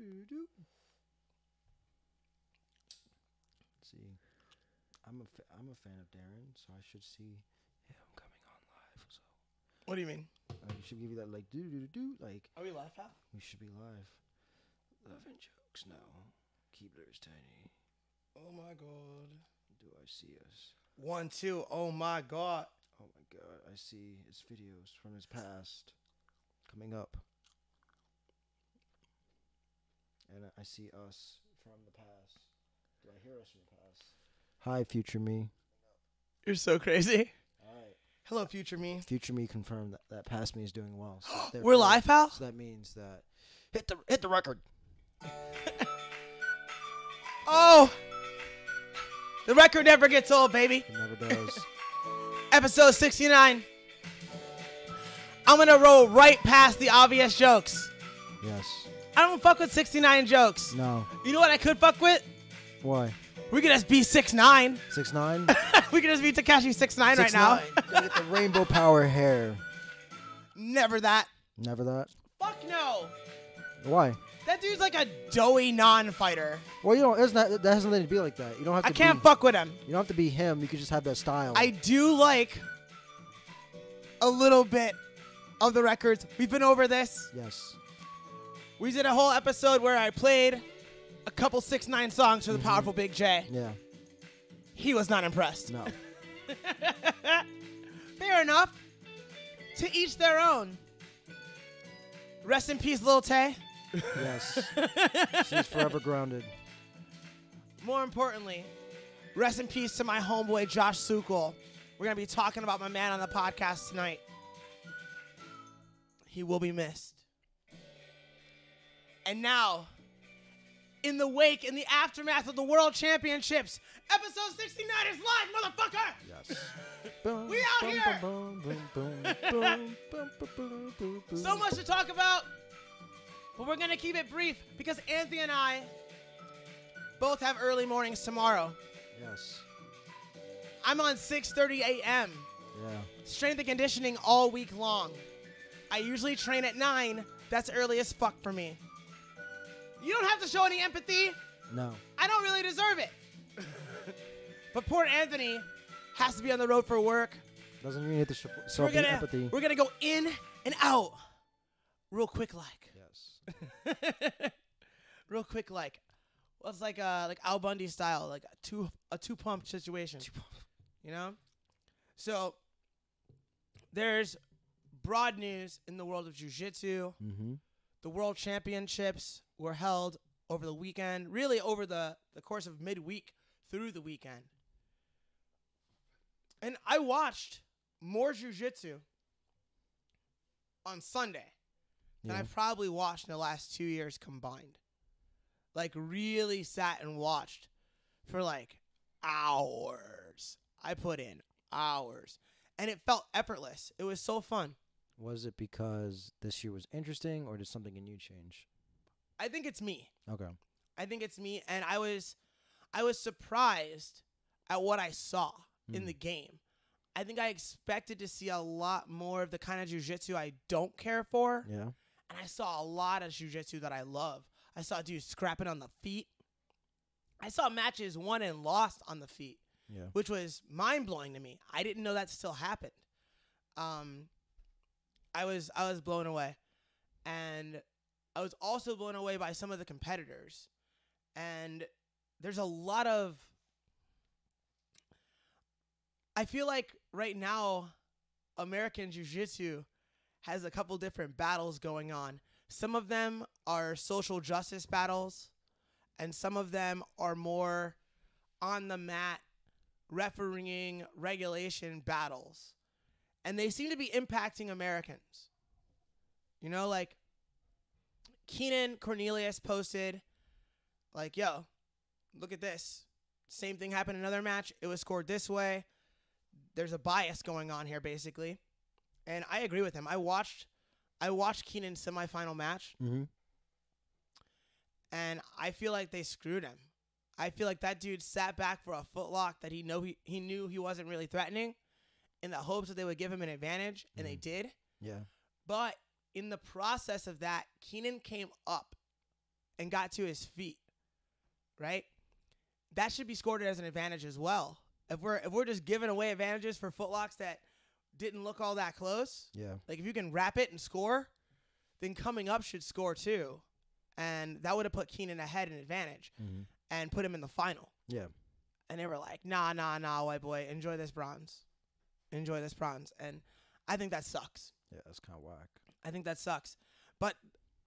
Let's see. I'm a fan of Darren, so I should see him coming on live. So What do you mean? we should give you that like do like Are we live, pal? we should be live. Laughing jokes now. Keebler's tiny. Oh my god. Do I see us? 1, 2. Oh my god. Oh my god, I see his videos from his past coming up. And I see us from the past. Do I hear us from the past? Hi, future me. You're so crazy. Alright. Hello, future me. Future me confirmed that past me is doing well. So We're live, pal? So that means that hit the record. Oh! The record never gets old, baby. It never does. Episode 69. I'm gonna roll right past the obvious jokes. Yes. I don't fuck with 69 jokes. No. You know what I could fuck with? Why? We could just be 6'9". 6'9"? We could just be Tekashi 6'9" right now. 6'9". Gotta get the rainbow power hair. Never that. Never that. Fuck no. Why? That dude's like a doughy non-fighter. Well, you know, that has nothing to be like that. You don't have to. I can't fuck with him. You don't have to be him. You can just have that style. I do like a little bit of the records. We've been over this. Yes. We did a whole episode where I played a couple 6ix9ine songs for the powerful Big J. Yeah. He was not impressed. No. Fair enough. To each their own. Rest in peace, Lil Tay. Yes. She's forever grounded. More importantly, rest in peace to my homeboy Josh Sukol. We're going to be talking about my man on the podcast tonight. He will be missed. And now, in the wake, in the aftermath of the World Championships, episode 69 is live, motherfucker! Yes. Boom, We out boom, here! Boom, boom, boom, boom, boom, boom, boom, boom. So much to talk about, but we're going to keep it brief because Anthony and I both have early mornings tomorrow. Yes. I'm on 6:30 a.m. Yeah. Strength and conditioning all week long. I usually train at 9. That's early as fuck for me. You don't have to show any empathy. No. I don't really deserve it. But poor Anthony has to be on the road for work. Doesn't mean you have to show We're empathy. gonna go in and out real quick like. Yes. Real quick like. Well, it's like Al Bundy style, like a two pump situation. You know? So there's broad news in the world of jiu-jitsu. Mm-hmm. The World Championships were held over the weekend, really over the course of midweek through the weekend. And I watched more jiu-jitsu on Sunday than Yeah. I've probably watched in the last 2 years combined. Like, really sat and watched for, like, hours. I put in hours. And it felt effortless. It was so fun. Was it because this year was interesting, or did something in you change? I think it's me. Okay. I think it's me, and I was surprised at what I saw in the game. I think I expected to see a lot more of the kind of jiu-jitsu I don't care for, Yeah. and I saw a lot of jiu-jitsu that I love. I saw dudes scrapping on the feet. I saw matches won and lost on the feet, Yeah. which was mind-blowing to me. I didn't know that still happened. I was blown away, and I was also blown away by some of the competitors. And there's a lot of, I feel like right now, American Jiu-Jitsu has a couple different battles going on. Some of them are social justice battles, and some of them are more on the mat, refereeing regulation battles. And they seem to be impacting Americans. You know, like, Keenan Cornelius posted, like, yo, look at this. Same thing happened in another match. It was scored this way. There's a bias going on here, basically. And I agree with him. I watched Keenan's semifinal match, Mm-hmm. and I feel like they screwed him. I feel like that dude sat back for a footlock that he knew he wasn't really threatening, in the hopes that they would give him an advantage, and they did. Yeah. But in the process of that, Keenan came up and got to his feet, right? That should be scored as an advantage as well. If we're just giving away advantages for footlocks that didn't look all that close, Yeah. like if you can wrap it and score, then coming up should score too. And that would have put Keenan ahead in advantage and put him in the final. Yeah. And they were like, nah, white boy, enjoy this bronze. Enjoy this bronze. And I think that sucks. Yeah, that's kind of whack. I think that sucks. But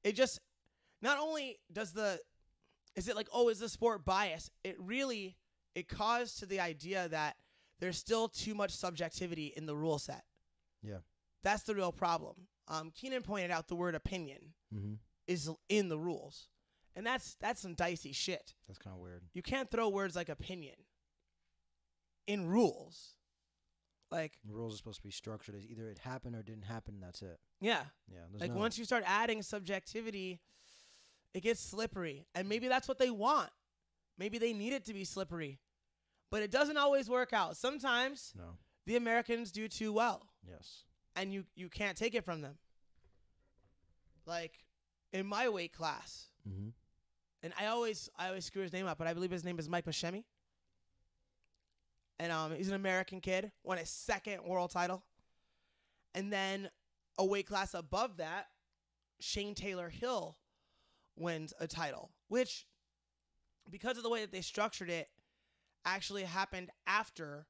it just, not only is it like, oh, is the sport biased? It caused to the idea that there's still too much subjectivity in the rule set. Yeah. That's the real problem. Keenan pointed out the word opinion is in the rules. And that's some dicey shit. That's kind of weird. You can't throw words like opinion in rules. Like, the rules are supposed to be structured as either it happened or didn't happen, and that's it. Yeah. Yeah. Like, once you start adding subjectivity, it gets slippery. And maybe that's what they want. Maybe they need it to be slippery. But it doesn't always work out. Sometimes the Americans do too well. Yes. And you can't take it from them. Like, in my weight class, and I always screw his name up, but I believe his name is Mike Buscemi. And he's an American kid, won his second world title. And then a weight class above that, Shane Taylor Hill wins a title, which, because of the way that they structured it, actually happened after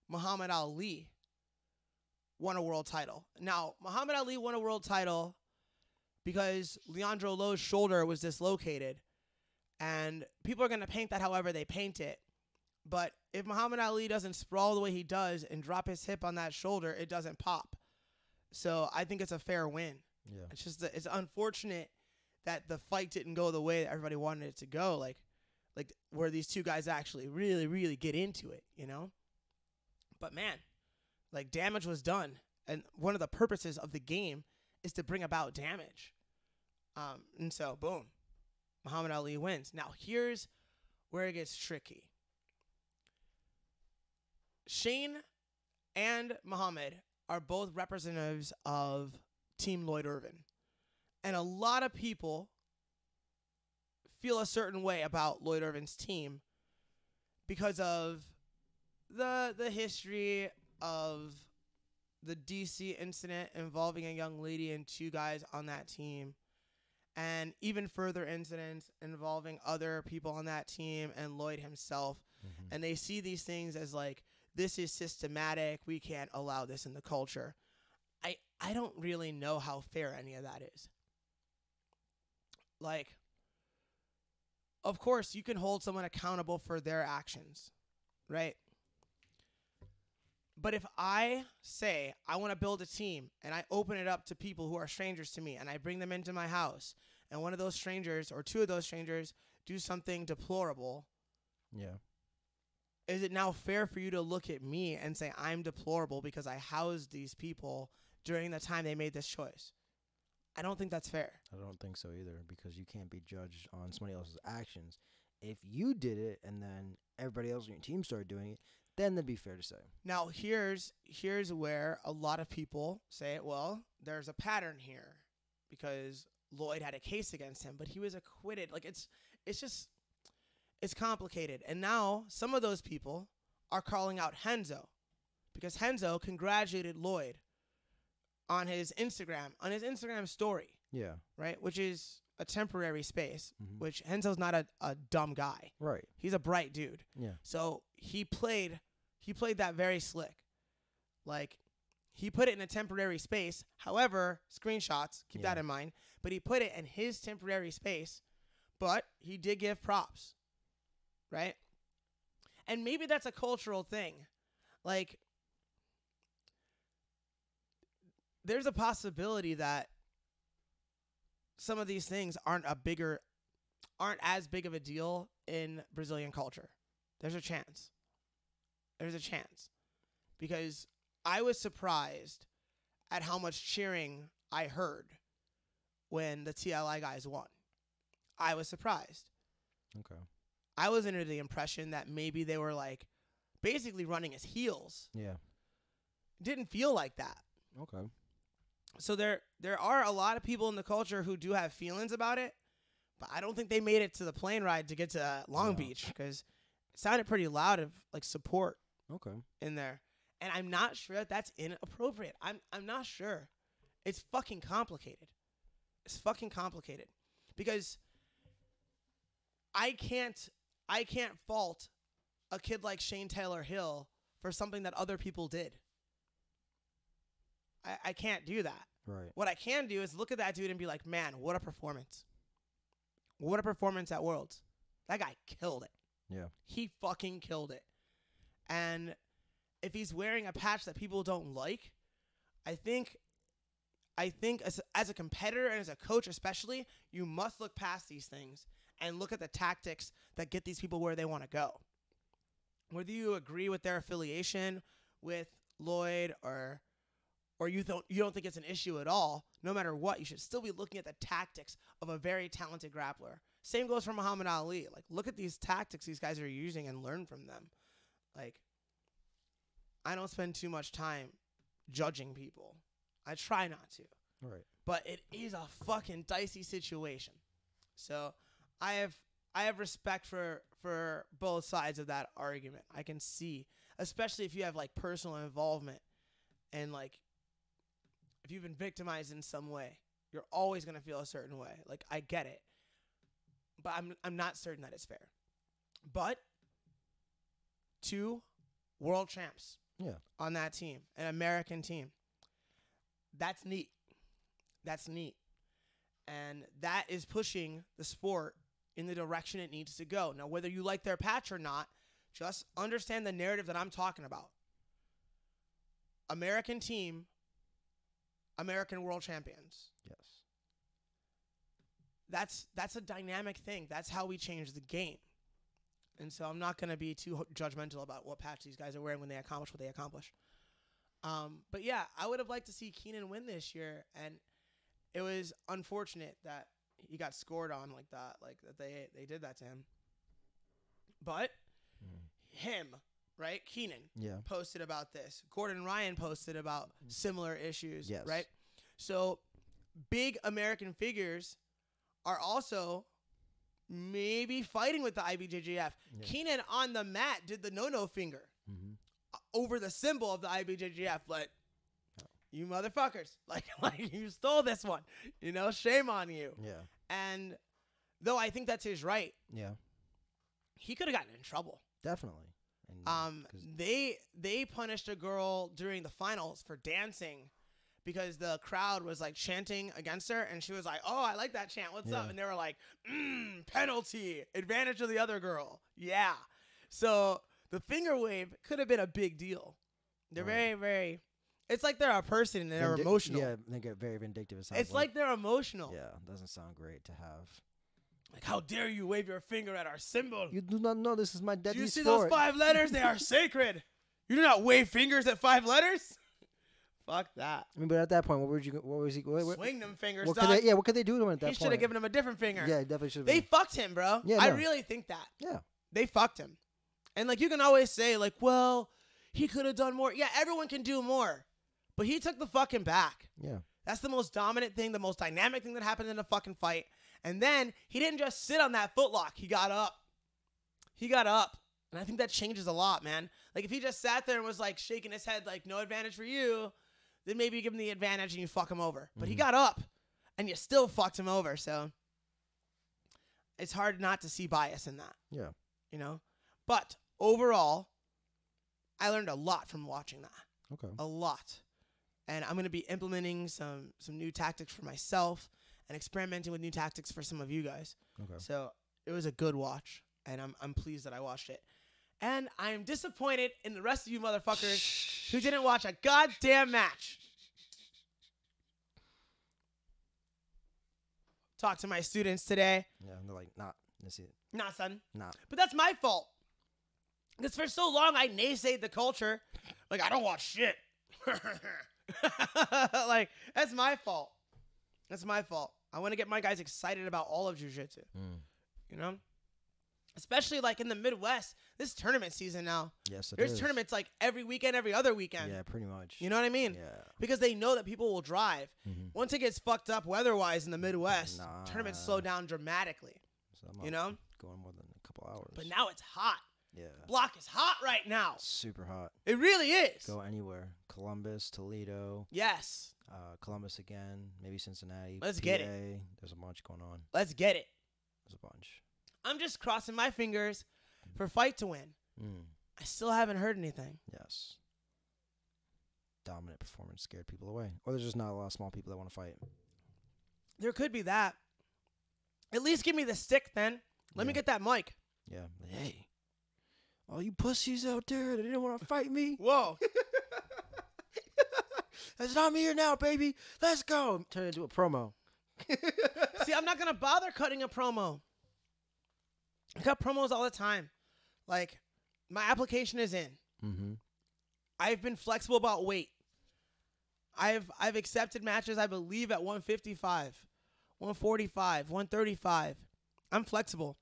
Muhammad Ali won a world title. Now, Muhammad Ali won a world title because Leandro Lo's shoulder was dislocated. And people are going to paint that however they paint it. But if Muhammad Ali doesn't sprawl the way he does and drop his hip on that shoulder, it doesn't pop. So I think it's a fair win. Yeah. It's just it's unfortunate that the fight didn't go the way that everybody wanted it to go. Like where these two guys actually really, really get into it, you know? But man, like, damage was done. And one of the purposes of the game is to bring about damage. And so, boom, Muhammad Ali wins. Now, here's where it gets tricky. Shane and Muhammad are both representatives of Team Lloyd Irvin. And a lot of people feel a certain way about Lloyd Irvin's team because of the history of the DC incident involving a young lady and two guys on that team, and even further incidents involving other people on that team and Lloyd himself. And they see these things as like, this is systematic. We can't allow this in the culture. I don't really know how fair any of that is. Like, of course, you can hold someone accountable for their actions, right? But if I say I want to build a team and I open it up to people who are strangers to me and I bring them into my house and one of those strangers or two of those strangers do something deplorable, is it now fair for you to look at me and say I'm deplorable because I housed these people during the time they made this choice? I don't think that's fair. I don't think so either, because you can't be judged on somebody else's actions. If you did it and then everybody else on your team started doing it, then that'd be fair to say. Now, here's where a lot of people say, well, there's a pattern here because Lloyd had a case against him, but he was acquitted. Like, it's complicated. And now some of those people are calling out Renzo because Renzo congratulated Lloyd on his Instagram story. Yeah. Right? Which is a temporary space, which Renzo's not a dumb guy. Right. He's a bright dude. Yeah. So he played that very slick. Like, he put it in a temporary space. However, screenshots, keep that in mind. But he put it in his temporary space. But he did give props. Right? And maybe that's a cultural thing. Like, there's a possibility that some of these things aren't as big of a deal in Brazilian culture. There's a chance. Because I was surprised at how much cheering I heard when the TLI guys won. I was surprised. Okay. I was under the impression that maybe they were like basically running as heels. Yeah. Didn't feel like that. Okay. So there are a lot of people in the culture who do have feelings about it, But I don't think they made it to the plane ride to get to Long No. Beach because it sounded pretty loud of like support Okay. in there. And I'm not sure that that's inappropriate. I'm not sure. It's fucking complicated. It's fucking complicated because I can't fault a kid like Shane Taylor Hill for something that other people did. I can't do that. Right. What I can do is look at that dude and be like, man, what a performance. What a performance at Worlds. That guy killed it. Yeah. He fucking killed it. And if he's wearing a patch that people don't like, I think as a competitor and as a coach especially, you must look past these things and look at the tactics that get these people where they want to go. Whether you agree with their affiliation with Lloyd or you don't think it's an issue at all, no matter what, you should still be looking at the tactics of a very talented grappler. Same goes for Muhammad Ali. Like, look at these tactics these guys are using and learn from them. Like, I don't spend too much time judging people. I try not to. Right. But it is a fucking dicey situation. So I have respect for both sides of that argument. I can see, especially if you have like personal involvement and like if you've been victimized in some way, you're always going to feel a certain way. Like, I get it. But I'm not certain that it's fair. But 2 world champs on that team, an American team. That's neat. That's neat. And that is pushing the sport in the direction it needs to go. Now, whether you like their patch or not, just understand the narrative that I'm talking about. American team, American world champions. Yes. That's a dynamic thing. That's how we change the game. And so I'm not going to be too judgmental about what patch these guys are wearing when they accomplish what they accomplish. But yeah, I would have liked to see Keenan win this year, and it was unfortunate that he got scored on like that, like that they did that to him. But him, right? Keenan posted about this. Gordon Ryan posted about similar issues, Yes. right? So big American figures are also maybe fighting with the IBJJF. Yeah. Keenan on the mat did the no-no finger over the symbol of the IBJJF. Like, you motherfuckers. Like you stole this one. You know, shame on you. Yeah. And though I think that's his right, Yeah. he could have gotten in trouble. Definitely. And, They punished a girl during the finals for dancing because the crowd was like chanting against her, and she was like, "Oh, I like that chant. What's up?" And they were like, "Penalty, advantage of the other girl." Yeah. So the finger wave could have been a big deal. They're very, very. It's like they're a person and they're emotional. Yeah, they get very vindictive. It's like they're emotional. Yeah, doesn't sound great to have. Like, how dare you wave your finger at our symbol? You do not know this is my deadly Do you see sport. those 5 letters? They are sacred. You do not wave fingers at 5 letters? Fuck that. I mean, but at that point, what was he? Swing them fingers, What dog. could they do to him at that He point? should have given him a different finger. Yeah, definitely should have. They fucked him, bro. Yeah, I no. really think that. Yeah. They fucked him. And, like, you can always say, like, well, he could have done more. Yeah, everyone can do more. But he took the fucking back. Yeah. That's the most dominant thing, the most dynamic thing that happened in a fucking fight. And then he didn't just sit on that footlock. He got up. He got up. And I think that changes a lot, man. Like, if he just sat there and was, like, shaking his head, like, no advantage for you, then maybe you give him the advantage and you fuck him over. But he got up, and you still fucked him over. So it's hard not to see bias in that. Yeah. You know? But overall, I learned a lot from watching that. Okay. A lot. And I'm going to be implementing some new tactics for myself and experimenting with new tactics for some of you guys. Okay. So it was a good watch, and I'm pleased that I watched it. And I'm disappointed in the rest of you motherfuckers who didn't watch a goddamn match. Talk to my students today. Yeah, and they're like, nah, that's it. Nah, son. Nah. But that's my fault. Because for so long, I naysayed the culture. Like, I don't watch shit. Like, that's my fault. That's my fault. I want to get my guys excited about all of jiu-jitsu. You know? especially like in the Midwest. This is tournament season now. Yes, it There's is. tournaments like every weekend, every other weekend. Yeah, pretty much. You know what I mean? Yeah. Because they know that people will drive. Mhm. Once it gets fucked up weather-wise in the Midwest, Nah. tournaments slow down dramatically. So I'm You up know? going more than a couple hours. But now it's hot. Yeah. Block is hot right now. Super hot. It really is. Go anywhere. Columbus, Toledo, Yes. Columbus again, maybe Cincinnati. Let's get it. PA. There's a bunch going on. Let's get it. There's a bunch. I'm just crossing my fingers for Fight to win. Mm. I still haven't heard anything. Yes. Dominant performance scared people away. Or there's just not a lot of small people that want to fight. There could be that. At least give me the stick then. Let me Yeah. get that mic. Yeah. Hey. All you pussies out there that didn't want to fight me. Whoa. That's I'm here now, baby. Let's go. Turn it into a promo. See, I'm not going to bother cutting a promo. I cut promos all the time. Like, my application is in. Mm-hmm. I've been flexible about weight. I've accepted matches, I believe, at 155, 145, 135. I'm flexible.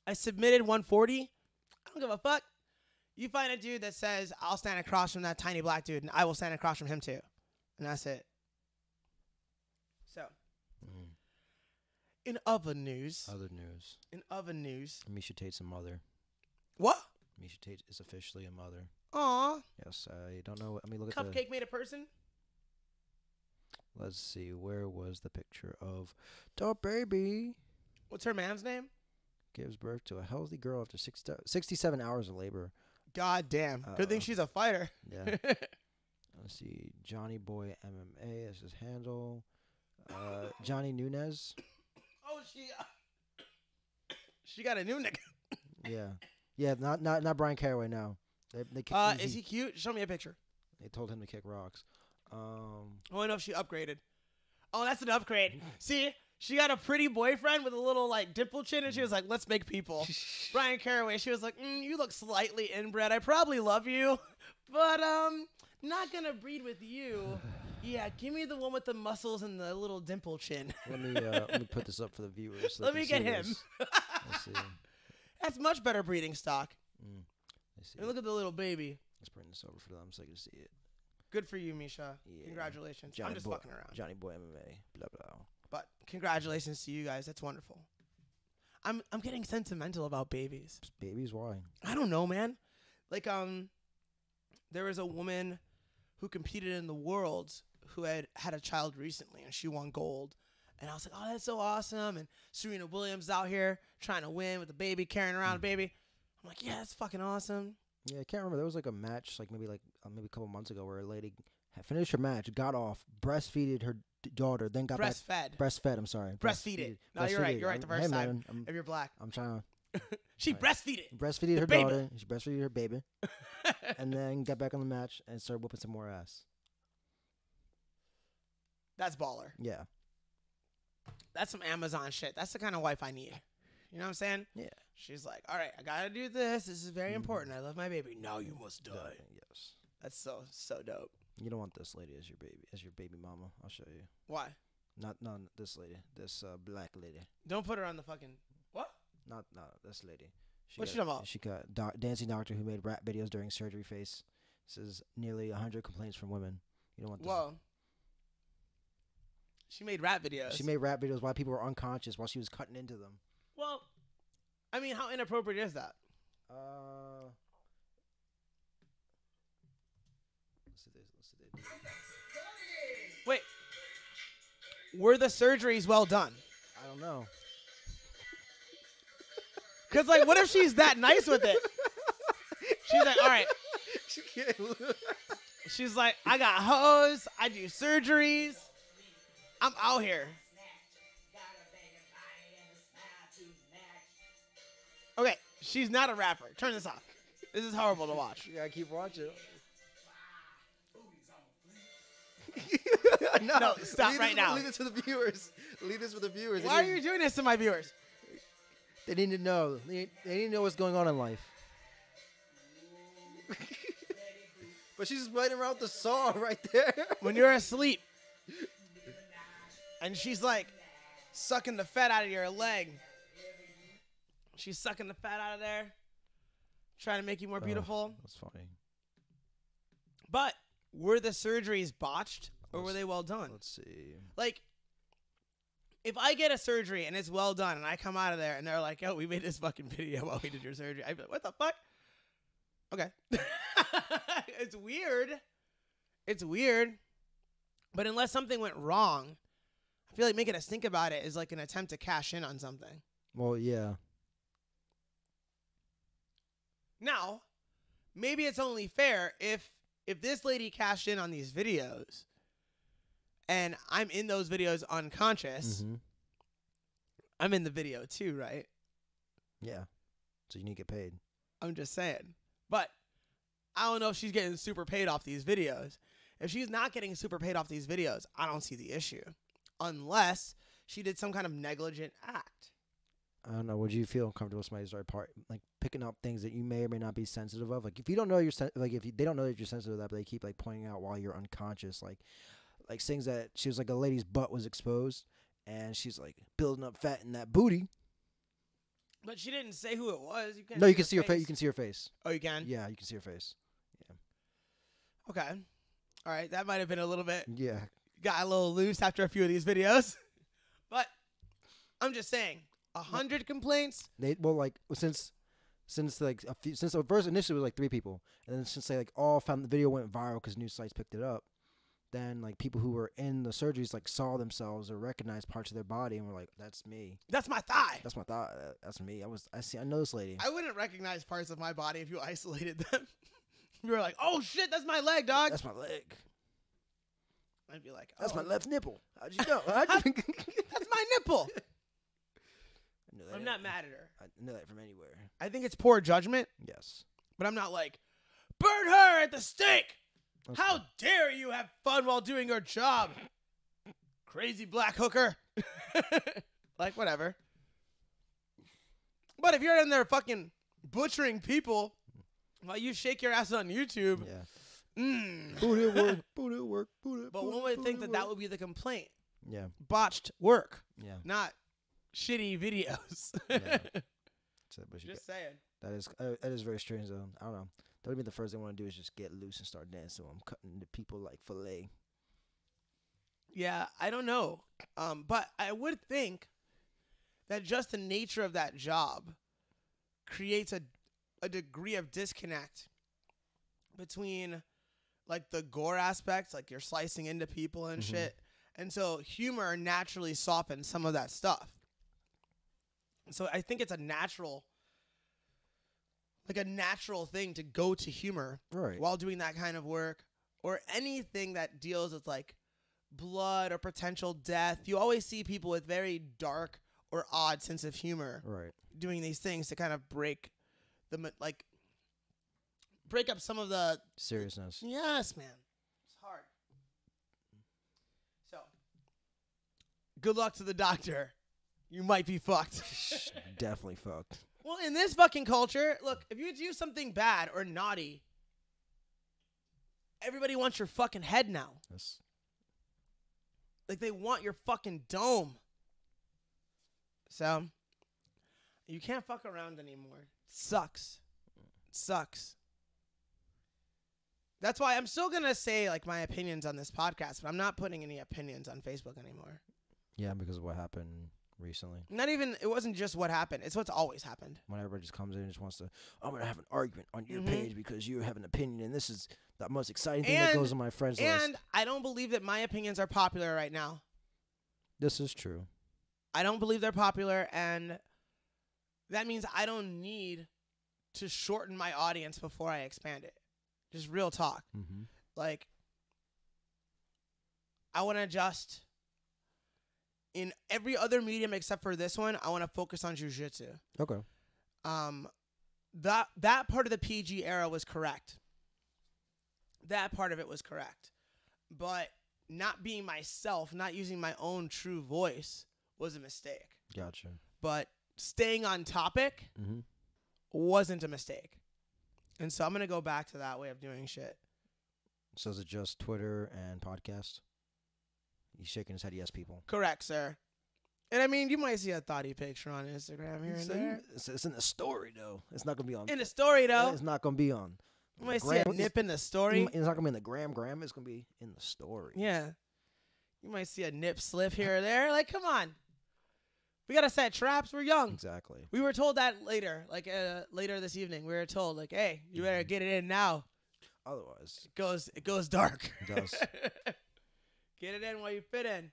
I submitted 140. I don't give a fuck. You find a dude that says, I'll stand across from that tiny black dude, and I will stand across from him too. And that's it. So, Mm. in other news, Other news. Misha Tate's a mother. what? Misha Tate is officially a mother. Aw, Yes, I don't know. I mean, look at the... Cupcake made a person? Let's see. Where was the picture of the baby? What's her man's name? Gives birth to a healthy girl after 67 hours of labor. God damn. Good thing she's a fighter. Yeah. Let's see. Johnny Boy MMA. That's his handle. Johnny Nunez. Oh, she got a new nigga. Yeah. Yeah, not Brian Caraway now. They kicked, Is he cute? Show me a picture. They told him to kick rocks. Oh, I know if she upgraded. Oh, that's an upgrade. See, she got a pretty boyfriend with a little like dimple chin, and she was like, "Let's make people." Brian Caraway, she was like, "You look slightly inbred. I probably love you, but not gonna breed with you." Yeah, give me the one with the muscles and the little dimple chin. let me put this up for the viewers. So Let they me can get see him. this. Let's see. That's much better breeding stock. Let's see. And look at the little baby. Let's bring this over for them so they can see it. Good for you, Misha. Yeah. Congratulations. Johnny I'm just Boy, fucking around. Johnny Boy MMA. Blah blah. But congratulations to you guys. That's wonderful. I'm getting sentimental about babies. Babies, why? I don't know, man. Like there was a woman who competed in the Worlds who had a child recently, and she won gold. And I was like, oh, that's so awesome. And Serena Williams out here trying to win with a baby, carrying around a baby. I'm like, yeah, that's fucking awesome. Yeah, I can't remember. There was like a match, maybe a couple months ago, where a lady had finished her match, got off, breastfeeded her daughter, then got Breastfed. back. Breastfed. I'm sorry. Breastfeed it. No, you're right. You're right the first time. If you're black. I'm trying to She breastfeed it. breastfeeded her baby. daughter. She breastfeeded her baby, and then got back on the match and started whooping some more ass. That's baller. Yeah. That's some Amazon shit. That's the kind of wife I need. You know what I'm saying? Yeah. She's like, all right, I got to do this. This is very important. I love my baby. Now you must die. Yes. That's so dope. You don't want this lady as your baby mama. I'll show you. Why? Not this lady. This black lady. Don't put her on the fucking... What? Not this lady. What you talking about? She got dancing doctor who made rap videos during surgery face. Says nearly 100 complaints from women. You don't want this. Whoa. She made rap videos. She made rap videos while people were unconscious while she was cutting into them. Well, I mean, how inappropriate is that? Let's see this. Wait. Were the surgeries well done? I don't know. Because, like, what if she's that nice with it? She's like, all right. She's like, I got hoes. I do surgeries. I'm out here. Okay, she's not a rapper. Turn this off. This is horrible to watch. You gotta keep watching. No, stop right now. Leave this for the viewers. Leave this for the viewers. Why are you doing this to my viewers? They need to know. They need to know what's going on in life. But she's right around the song right there. When you're asleep and she's like sucking the fat out of your leg. She's sucking the fat out of there, trying to make you more beautiful. That's funny. But were the surgeries botched or were they well done? Let's see. Like, if I get a surgery and it's well done and I come out of there and they're like, "Oh, we made this fucking video while we did your surgery," I'd be like, "What the fuck?" Okay. It's weird. It's weird. But unless something went wrong, I feel like making us think about it is like an attempt to cash in on something. Well, yeah. Now, maybe it's only fair if this lady cashed in on these videos and I'm in those videos unconscious, I'm in the video too, right? Yeah. So you need to get paid. I'm just saying. But I don't know if she's getting super paid off these videos. If she's not getting super paid off these videos, I don't see the issue. Unless she did some kind of negligent act. I don't know. Would you feel comfortable with somebody start like picking up things that you may or may not be sensitive of? Like if you don't know they don't know that you're sensitive to that, but they keep like pointing out while you're unconscious, like things that she was like a lady's butt was exposed, and she's like building up fat in that booty. But she didn't say who it was. You can't. No, you can see her face. You can see her face. Oh, you can? Yeah, you can see her face. Yeah. Okay. All right. That might have been a little bit. Yeah. Got a little loose after a few of these videos, but I'm just saying. 100 complaints. Since the first initially it was like 3 people, and then since they like all found the video went viral because news sites picked it up, then like people who were in the surgeries like saw themselves or recognized parts of their body and were like, "That's me. That's my thigh. That's my thigh. That's me. I know this lady." I wouldn't recognize parts of my body if you isolated them. You were like, "Oh shit, that's my leg, dog. That's my leg. I'd be like, that's my left nipple. How'd you know? That's my nipple." I'm not mad at her. I know that from anywhere. I think it's poor judgment. Yes. But I'm not like, burn her at the stake. That's How fine. dare you have fun while doing your job? Crazy black hooker. Like, whatever. But if you're in there fucking butchering people while you shake your ass on YouTube. Yeah. Booty work, booty work, booty. But one would think that would be the complaint. Yeah. Botched work. Yeah. Not shitty videos. Yeah. Just saying. That is very strange though. I don't know. That would be the first thing I want to do is just get loose and start dancing. I'm cutting the people like fillet. Yeah, I don't know. But I would think that just the nature of that job creates a degree of disconnect between like the gore aspects, like you're slicing into people and shit. And so humor naturally softens some of that stuff. So I think it's a natural thing to go to humor while doing that kind of work, or anything that deals with like blood or potential death. You always see people with very dark or odd sense of humor doing these things to kind of break up some of the seriousness. Yes, man. It's hard. So, good luck to the doctor. You might be fucked. Definitely fucked. Well, in this fucking culture, look, if you do something bad or naughty, everybody wants your fucking head now. Yes. Like, they want your fucking dome. So, you can't fuck around anymore. Sucks. It sucks. That's why I'm still going to say, like, my opinions on this podcast, but I'm not putting any opinions on Facebook anymore. Yeah, because of what happened recently. It wasn't just what happened. It's what's always happened. When everybody just comes in and just wants to, I'm going to have an argument on your page because you have an opinion, and this is the most exciting thing that goes on my friends list. And I don't believe that my opinions are popular right now. This is true. I don't believe they're popular, and that means I don't need to shorten my audience before I expand it. Just real talk. Like, I want to just, in every other medium except for this one, I want to focus on jiu-jitsu. Okay. That part of the PG era was correct. That part of it was correct. But not being myself, not using my own true voice was a mistake. Gotcha. But staying on topic wasn't a mistake. And so I'm going to go back to that way of doing shit. So is it just Twitter and podcast? He's shaking his head, yes, people. Correct, sir. And I mean, you might see a thoughty picture on Instagram here and there. It's in the story though. It's not gonna be on. In the story, though. It's not gonna be on. You might see a nip in the story. It's not gonna be in the gram. It's gonna be in the story. Yeah. You might see a nip slip here or there. Like, come on. We gotta set traps. We're young. Exactly. We were told that later, later this evening. We were told, like, hey, you better get it in now. Otherwise, It goes dark. It does. Get it in while you fit in.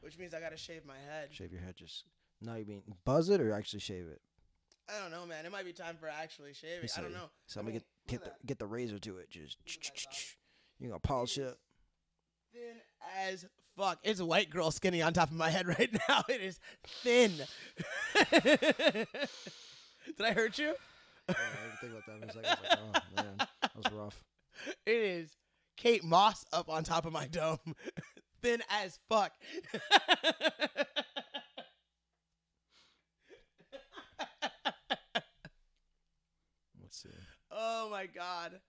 Which means I gotta shave my head. Shave your head. Just now. You mean buzz it or actually shave it? I don't know, man. It might be time for actually shaving. I don't know. So I'm gonna get the razor to it. Just you gonna polish it. Thin as fuck. It's white girl skinny on top of my head right now. It is thin. Did I hurt you? Yeah, I didn't think about that for a second. I was like, oh man, that was rough. It is Kate Moss up on top of my dome. Thin as fuck. Let's see. Oh my god.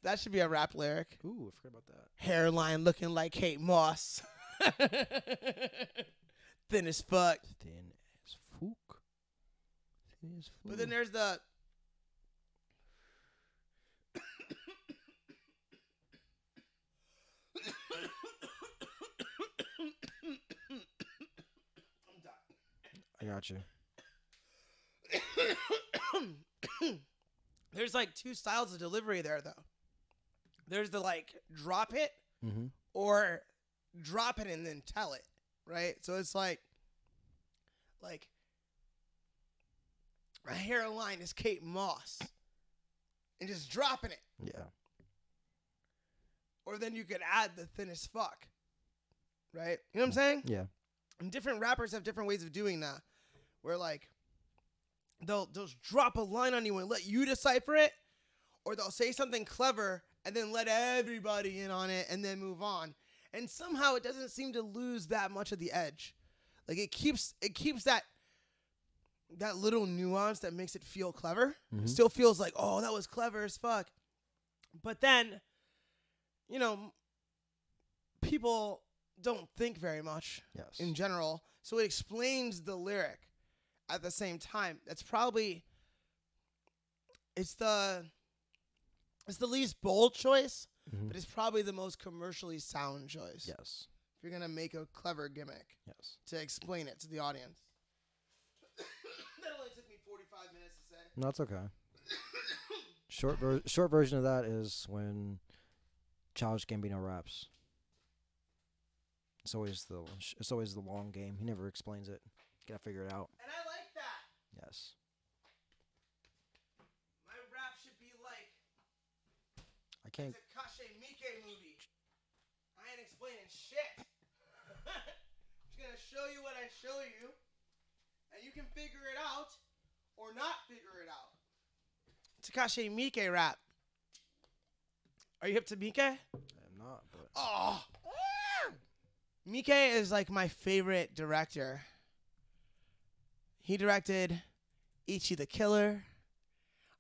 That should be a rap lyric. Ooh, I forgot about that. Hairline looking like Kate Moss. Thin as fuck. Thin as fuck. Thin as fuck. But then there's the I got you. There's like two styles of delivery there, though. There's the like drop it or drop it and then tell it, right? So it's like my hairline is Kate Moss and just dropping it. Yeah. Or then you could add the thin as fuck, right? You know what I'm saying? Yeah. And different rappers have different ways of doing that, where like they'll just drop a line on you and let you decipher it, or they'll say something clever and then let everybody in on it and then move on. And somehow it doesn't seem to lose that much of the edge. Like it keeps that little nuance that makes it feel clever. It still feels like, oh, that was clever as fuck. But then, you know, people don't think very much in general, so it explains the lyric at the same time. That's probably it's the least bold choice, but it's probably the most commercially sound choice. Yes. If you're gonna make a clever gimmick to explain it to the audience. That only took me 45 minutes to say. No, it's okay. Short version of that is when Childish Gambino raps. It's always the long game. He never explains it. Gotta figure it out. And I like that. Yes. My rap should be like I can't. it's a Tekashi Miike movie. I ain't explaining shit. Just gonna show you what I show you, and you can figure it out or not figure it out. Tekashi Miike rap. Are you hip to Miike? I'm not, but Oh. Miike is like my favorite director. He directed Ichi the Killer,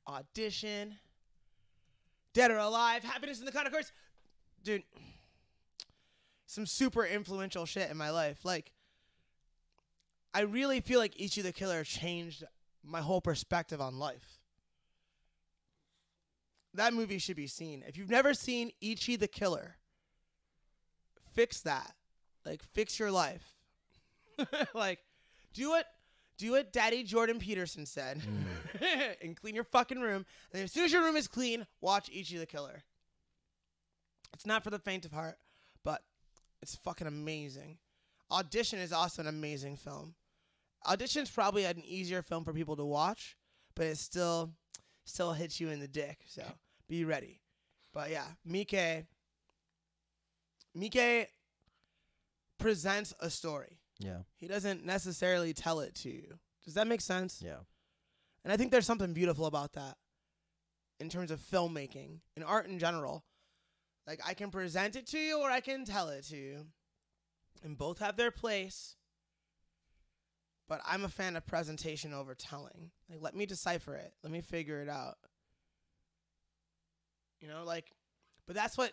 Audition, Dead or Alive, Happiness in the Concourse. Dude, some super influential shit in my life. Like, I really feel like Ichi the Killer changed my whole perspective on life. That movie should be seen. If you've never seen Ichi the Killer, fix that. Like, fix your life. Like, do what Daddy Jordan Peterson said and clean your fucking room. And then as soon as your room is clean, watch Ichi the Killer. It's not for the faint of heart, but it's fucking amazing. Audition is also an amazing film. Audition's probably an easier film for people to watch, but it still hits you in the dick. So be ready. But yeah, Miike presents a story. yeah. He doesn't necessarily tell it to you. Does that make sense? Yeah. And I think there's something beautiful about that in terms of filmmaking and art in general. Like, I can present it to you or I can tell it to you. And both have their place. But I'm a fan of presentation over telling. Like, let me decipher it. Let me figure it out. You know, like, but that's what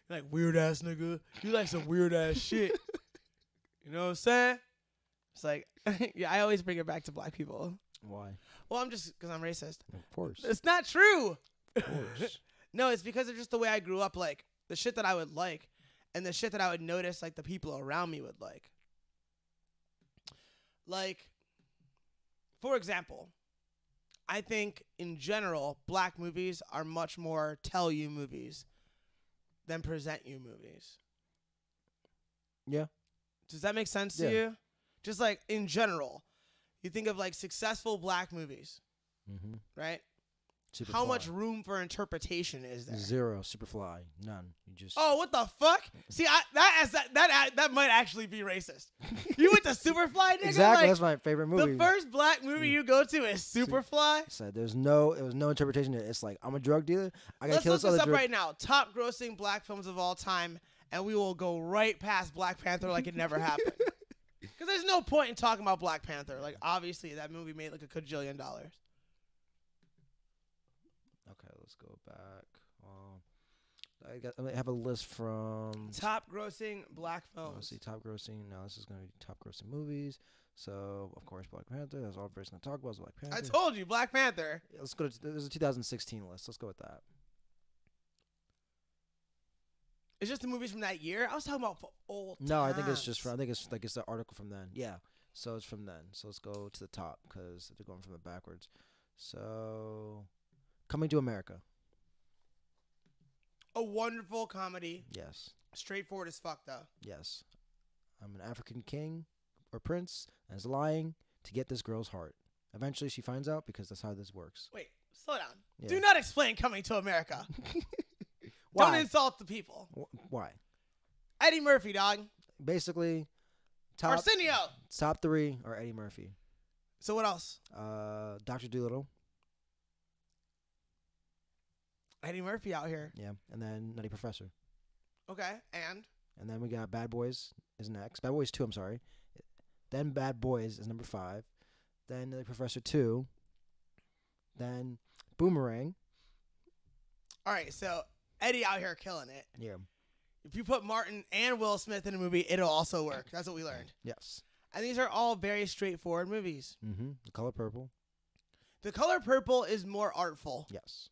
You're like, weird ass nigga. You like some weird ass shit. You know what I'm saying? It's like, yeah, I always bring it back to black people. Why? Well, I'm just because I'm racist. Of course. It's not true. Of course. No, it's because of just the way I grew up. Like the shit that I would like, and the shit that I would notice, like the people around me would like. Like, for example, I think in general, black movies are much more tell you movies than present you movies. Yeah. Does that make sense Yeah. to you? Just like in general, you think of like successful black movies, Mm-hmm. right? Superfly. How much room for interpretation is there? Zero. Superfly. None. You just. Oh, what the fuck? See, that might actually be racist. You went to Superfly, nigga? Exactly. Like, That's my favorite movie. the first black movie you go to is Superfly. So it was no interpretation. It's like, I'm a drug dealer. I gotta Let's kill look this other this up drug. right now. Top grossing black films of all time, and we will go right past Black Panther like it never happened. Because there's no point in talking about Black Panther. Like, obviously, that movie made like $1 kajillion. Okay, let's go back. I have a list from. Top grossing black films. Let's see, top grossing. Now this is gonna be top grossing movies. So of course, Black Panther. That's all we're gonna talk about is Black Panther. I told you, Black Panther. Let's go to. There's a 2016 list. Let's go with that. It's just the movies from that year. I was talking about for old No, I think it's times. just from. I think it's like it's the article from then. Yeah. So it's from then. So let's go to the top because they're going from the backwards. So, Coming to America. A wonderful comedy. Yes. Straightforward as fuck, though. Yes. I'm an African king or prince and is lying to get this girl's heart. Eventually, she finds out because that's how this works. Wait, slow down. Yeah. Do not explain Coming to America. Why? Don't insult the people. Why? Eddie Murphy, dog. Basically, top Arsenio. 3 are Eddie Murphy. So what else? Dr. Dolittle. Eddie Murphy out here. Yeah. And then Nutty Professor. Okay, And then we got Bad Boys is next. Bad Boys 2, I'm sorry. Then Bad Boys is number 5. Then Nutty Professor 2. Then Boomerang. All right, so Eddie out here killing it. Yeah. If you put Martin and Will Smith in a movie, it'll also work. That's what we learned. Yes. And these are all very straightforward movies. Mm-hmm. The Color Purple. The Color Purple is more artful. Yes.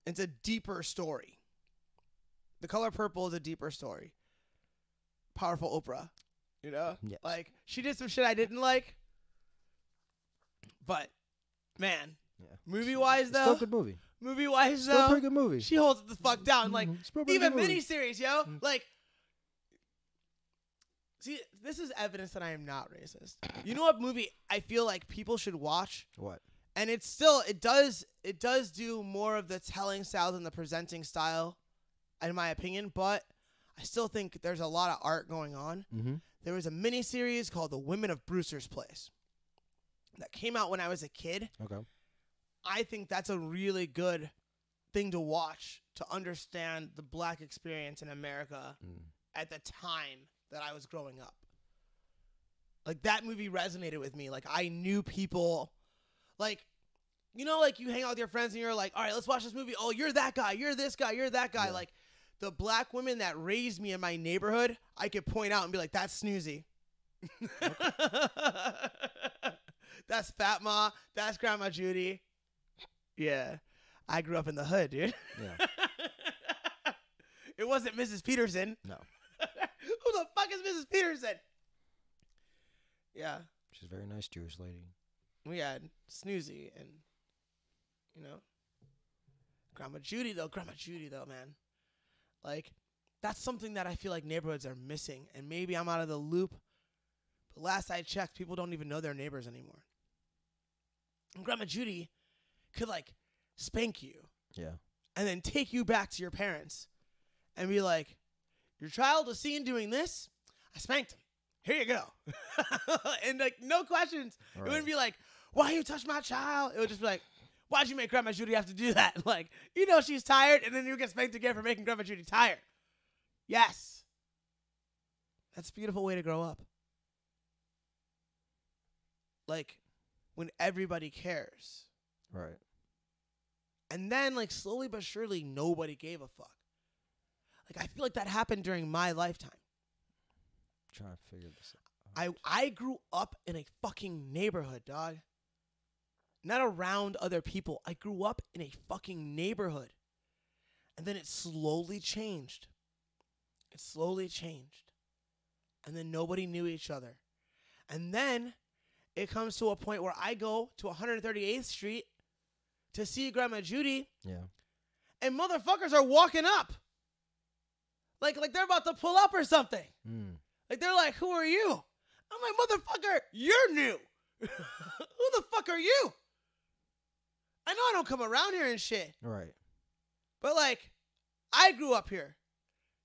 It's a deeper story. The Color Purple is a deeper story. Powerful Oprah. You know? Yes. Like, she did some shit I didn't like. But, man, Yeah. movie-wise, It's though. still a good movie. Movie-wise, Still a though. pretty good movie. She holds it the fuck down. Like, It's still a pretty even good movie. miniseries, yo. Mhm. Like, see, this is evidence that I am not racist. You know what movie I feel like people should watch? What? And it's still, it does do more of the telling style than the presenting style, in my opinion. But I still think there's a lot of art going on. Mm-hmm. There was a miniseries called The Women of Brewster's Place that came out when I was a kid. Okay. I think that's a really good thing to watch to understand the black experience in America at the time that I was growing up. Like, that movie resonated with me. Like, I knew people, like, you know, like, you hang out with your friends and you're like, all right, let's watch this movie. Oh, you're that guy. You're this guy. You're that guy. Yeah. Like, the black women that raised me in my neighborhood, I could point out and be like, that's Snoozy. That's Fat Ma. That's Grandma Judy. Yeah. I grew up in the hood, dude. Yeah. It wasn't Mrs. Peterson. No. Who the fuck is Mrs. Peterson? Yeah. She's a very nice Jewish lady. We had Snoozy and, you know, Grandma Judy, though, man. Like, that's something that I feel like neighborhoods are missing. And maybe I'm out of the loop. But last I checked, people don't even know their neighbors anymore. And Grandma Judy could, like, spank you Yeah. and then take you back to your parents and be like, your child was seen doing this. I spanked him. Here you go. And, like, no questions. All It right. wouldn't be like, why you touch my child? It would just be like, why'd you make Grandma Judy have to do that? Like, you know she's tired, and then you get spanked again for making Grandma Judy tired. Yes. That's a beautiful way to grow up. Like, when everybody cares. Right. And then, like, slowly but surely, nobody gave a fuck. Like, I feel like that happened during my lifetime. Trying to figure this out. I grew up in a fucking neighborhood, dog. Not around other people. I grew up in a fucking neighborhood. And then it slowly changed. It slowly changed. And then nobody knew each other. And then it comes to a point where I go to 138th Street to see Grandma Judy. Yeah. And motherfuckers are walking up. Like they're about to pull up or something. Like, they're like, who are you? I'm like, motherfucker, you're new. Who the fuck are you? I know I don't come around here and shit. Right. But, like, I grew up here.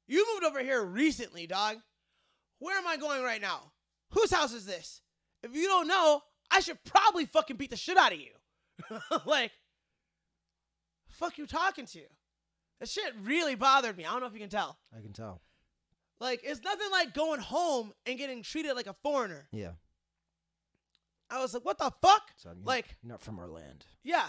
You moved over here recently, dog. Where am I going right now? Whose house is this? If you don't know, I should probably fucking beat the shit out of you. Like, fuck you talking to? That shit really bothered me. I don't know if you can tell. I can tell. Like, it's nothing like going home and getting treated like a foreigner. Yeah. I was like, what the fuck? So Like, you're not from our land. yeah.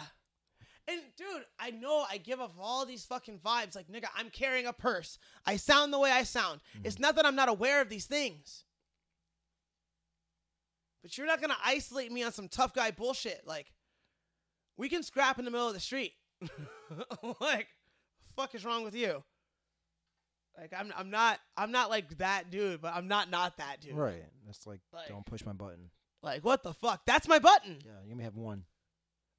And, dude, I know I give off all these fucking vibes. Like, nigga, I'm carrying a purse. I sound the way I sound. It's not that I'm not aware of these things. But you're not going to isolate me on some tough guy bullshit. Like, we can scrap in the middle of the street. Like, fuck is wrong with you? Like, I'm not like that dude, but I'm not that dude. Right. That's like, Like- don't push my button. Like, what the fuck? That's my button. Yeah, you may have one.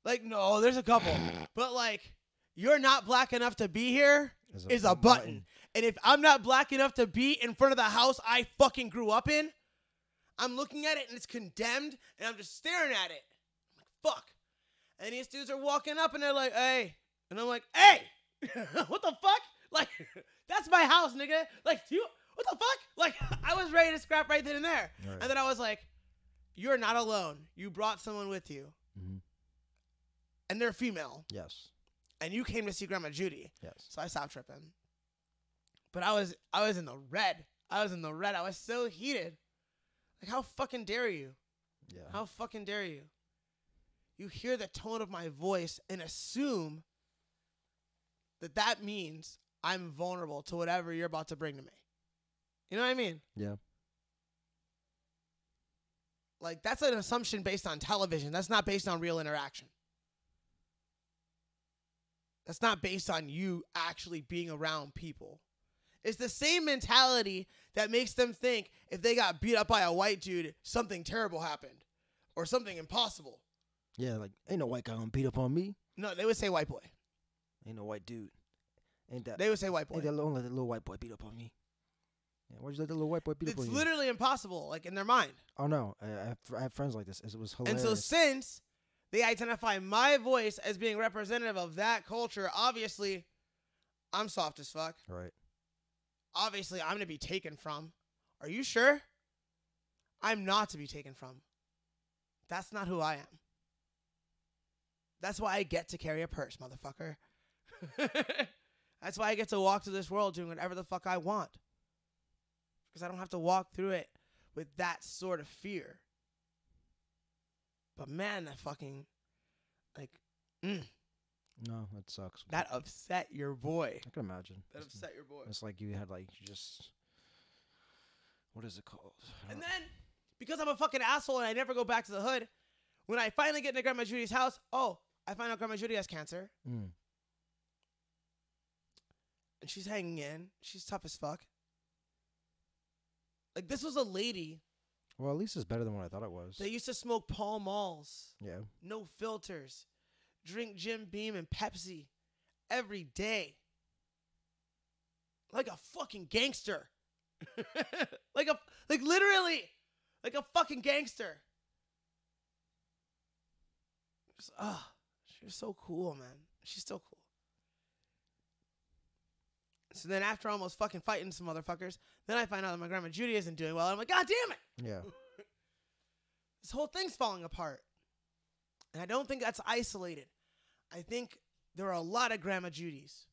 Like, no, there's a couple. But, like, you're not black enough to be here is a button. And if I'm not black enough to be in front of the house I fucking grew up in, I'm looking at it and it's condemned and I'm just staring at it. I'm like, fuck. And these dudes are walking up and they're like, hey. And I'm like, hey, what the fuck? Like, that's my house, nigga. Like, what the fuck? Like, I was ready to scrap right then and there. Right. And then I was like, you're not alone. You brought someone with you. Mm-hmm. And they're female. Yes. And you came to see Grandma Judy. Yes. So I stopped tripping. But I was in the red. I was so heated. Like, how fucking dare you? Yeah. How fucking dare you? You hear the tone of my voice and assume that means I'm vulnerable to whatever you're about to bring to me. You know what I mean? Yeah. Like, that's an assumption based on television. That's not based on real interaction. That's not based on you actually being around people. It's the same mentality that makes them think if they got beat up by a white dude, something terrible happened or something impossible. Yeah, like, ain't no white guy gonna beat up on me. No, they would say white boy. Ain't no white dude. Ain't that? They would say white boy. Ain't that don't let the little white boy beat up on me. Yeah, why'd you let the little white boy beat up on It's you? literally impossible, like, in their mind. Oh, no. I have friends like this. It was hilarious. And so since they identify my voice as being representative of that culture, obviously, I'm soft as fuck. Right. Obviously, I'm to be taken from. Are you sure? I'm not to be taken from. That's not who I am. That's why I get to carry a purse, motherfucker. That's why I get to walk through this world doing whatever the fuck I want. Because I don't have to walk through it with that sort of fear. But man, that fucking, like, No, that sucks. that upset your boy. I can imagine. That upset your boy. It's like you had, like, you just... What is it called? And then, because I'm a fucking asshole and I never go back to the hood, when I finally get into Grandma Judy's house, I find out Grandma Judy has cancer. Mm. And she's hanging in. She's tough as fuck. Like, this was a lady Well, at least it's better than what I thought it was. that used to smoke Pall Malls, Yeah. no filters, drink Jim Beam and Pepsi every day. Like a fucking gangster. like literally, like a fucking gangster. Just, she's so cool, man. She's still cool. So then after almost fucking fighting some motherfuckers, then I find out that my Grandma Judy isn't doing well. I'm like, God damn it. Yeah. This whole thing's falling apart. And I don't think that's isolated. I think there are a lot of Grandma Judys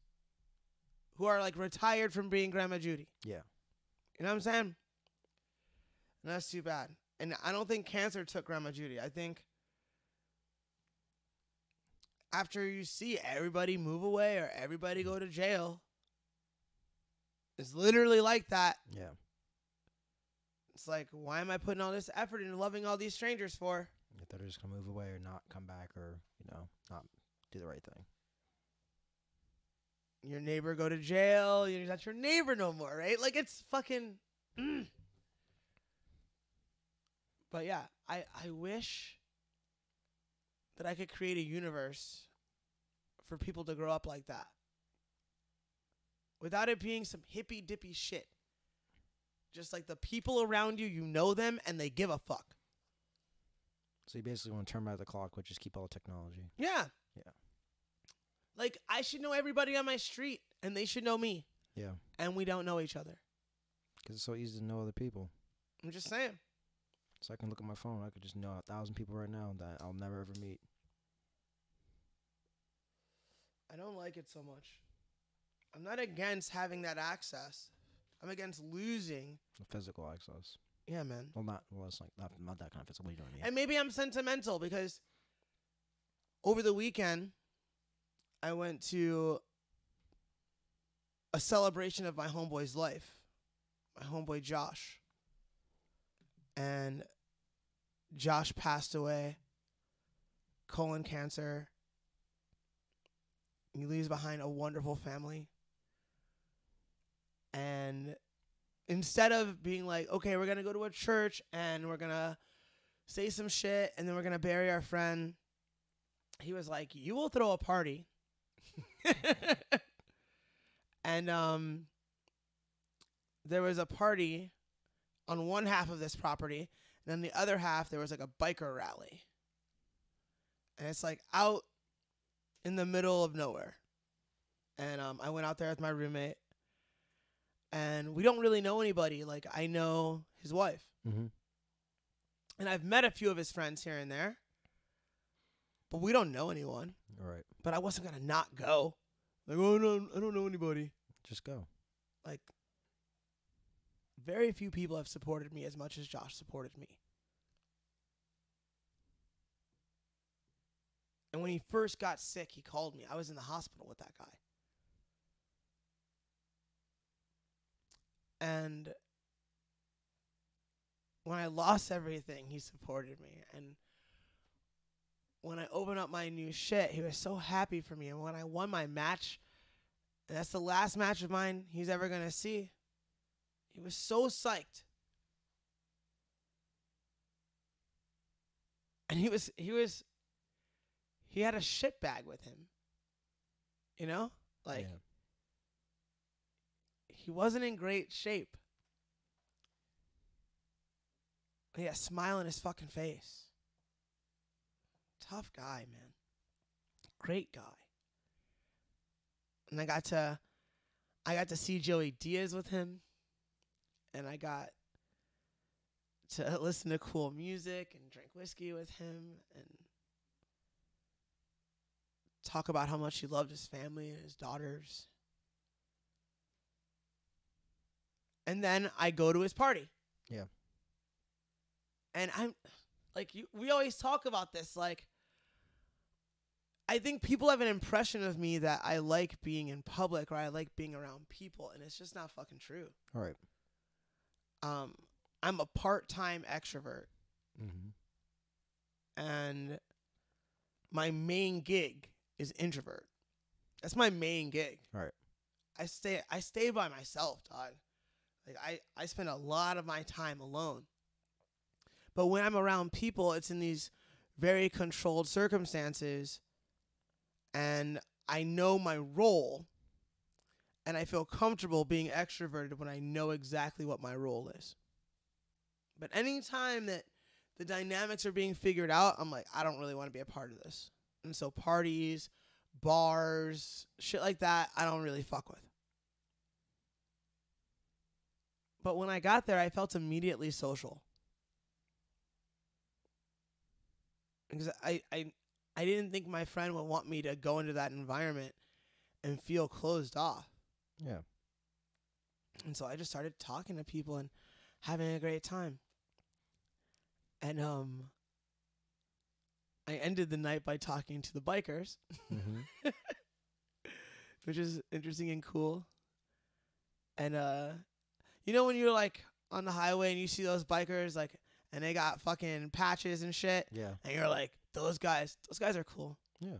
who are like retired from being Grandma Judy. Yeah. You know what I'm saying? And that's too bad. And I don't think cancer took Grandma Judy. I think after you see everybody move away or everybody go to jail, is literally like that. Yeah. It's like, why am I putting all this effort into loving all these strangers for? If they're just gonna move away or not come back or, not do the right thing. Your neighbor go to jail. You're not your neighbor no more, right? Like, it's fucking... But yeah, I wish that I could create a universe for people to grow up like that. Without it being some hippy-dippy shit. Just like the people around you, you know them, and they give a fuck. So you basically want to turn back the clock, but just keep all the technology. Yeah. Yeah. Like, I should know everybody on my street, and they should know me. Yeah. And we don't know each other. Because it's so easy to know other people. I'm just saying. So I can look at my phone. I could just know 1,000 people right now that I'll never ever meet. I don't like it so much. I'm not against having that access. I'm against losing. The physical access. Yeah, man. Well, it's like not that kind of physical. You know what I mean? And maybe I'm sentimental because over the weekend, I went to a celebration of my homeboy's life. My homeboy Josh. And Josh passed away. Colon cancer. He leaves behind a wonderful family. And instead of being like, okay, we're going to go to a church and we're going to say some shit and then we're going to bury our friend, he was like, you will throw a party. And there was a party on one half of this property, and on the other half there was like a biker rally. And it's like out in the middle of nowhere. And I went out there with my roommate, and we don't really know anybody. Like, I know his wife. Mm-hmm. And I've met a few of his friends here and there, but we don't know anyone. All right. But I wasn't going to not go. Like, oh, no, I don't know anybody. Just go. Like, very few people have supported me as much as Josh supported me. And when he first got sick, he called me. I was in the hospital with that guy. And when I lost everything, he supported me. And when I opened up my new shit, he was so happy for me. And when I won my match, and that's the last match of mine he's ever going to see, he was so psyched. And he had a shit bag with him. You know? Like, yeah. He wasn't in great shape. He had a smile on his fucking face. Tough guy, man. Great guy. And I got to see Joey Diaz with him. And I got to listen to cool music and drink whiskey with him and talk about how much he loved his family and his daughters. And then I go to his party. Yeah. And I'm like, we always talk about this. Like, I think people have an impression of me that I like being in public or I like being around people, and it's just not fucking true. All right. I'm a part-time extrovert. Mm-hmm. And my main gig is introvert. That's my main gig. All right. I stay by myself, dog. Like, I spend a lot of my time alone. But when I'm around people, it's in these very controlled circumstances, and I know my role, and I feel comfortable being extroverted when I know exactly what my role is. But anytime that the dynamics are being figured out, I'm like, I don't really want to be a part of this. And so parties, bars, shit like that, I don't really fuck with. But when I got there, I felt immediately social. Because I didn't think my friend would want me to go into that environment and feel closed off. Yeah. And so I just started talking to people and having a great time. And I ended the night by talking to the bikers, Mm-hmm. which is interesting and cool. And you know when you're like on the highway and you see those bikers like, and they got fucking patches and shit, Yeah. and you're like, those guys are cool. Yeah.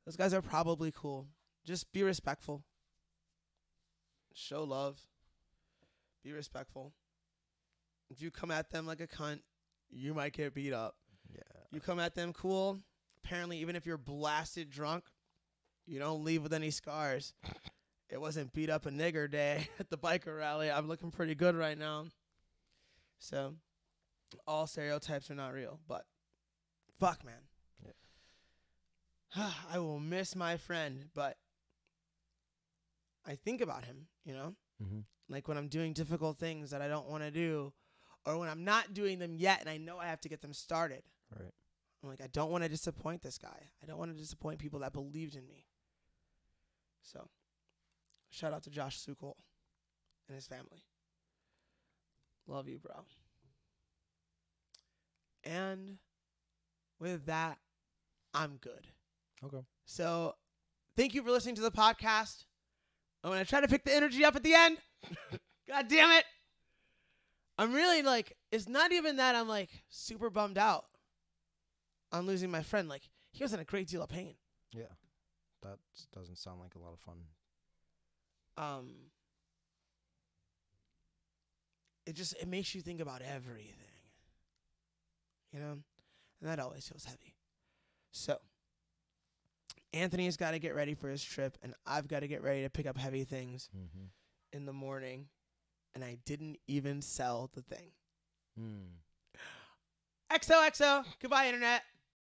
Those guys are probably cool. Just be respectful. Show love. Be respectful. If you come at them like a cunt, you might get beat up. Yeah. You come at them cool. Apparently, even if you're blasted drunk, you don't leave with any scars. It wasn't beat up a nigger day at the biker rally. I'm looking pretty good right now. So, all stereotypes are not real, but fuck, man. Yeah. I will miss my friend, but I think about him, you know? Mm-hmm. Like when I'm doing difficult things that I don't want to do, or when I'm not doing them yet and I know I have to get them started. Right. I'm like, I don't want to disappoint this guy. I don't want to disappoint people that believed in me. So, shout out to Josh Sukol and his family. Love you, bro. And with that, I'm good. Okay. So, thank you for listening to the podcast. I'm going to try to pick the energy up at the end. God damn it. I'm really like, it's not even that I'm like super bummed out on losing my friend. Like, he was in a great deal of pain. Yeah. That doesn't sound like a lot of fun. It makes you think about everything, you know, and that always feels heavy. So Anthony's got to get ready for his trip, and I've got to get ready to pick up heavy things in the morning, and I didn't even sell the thing. XOXO. Goodbye, Internet.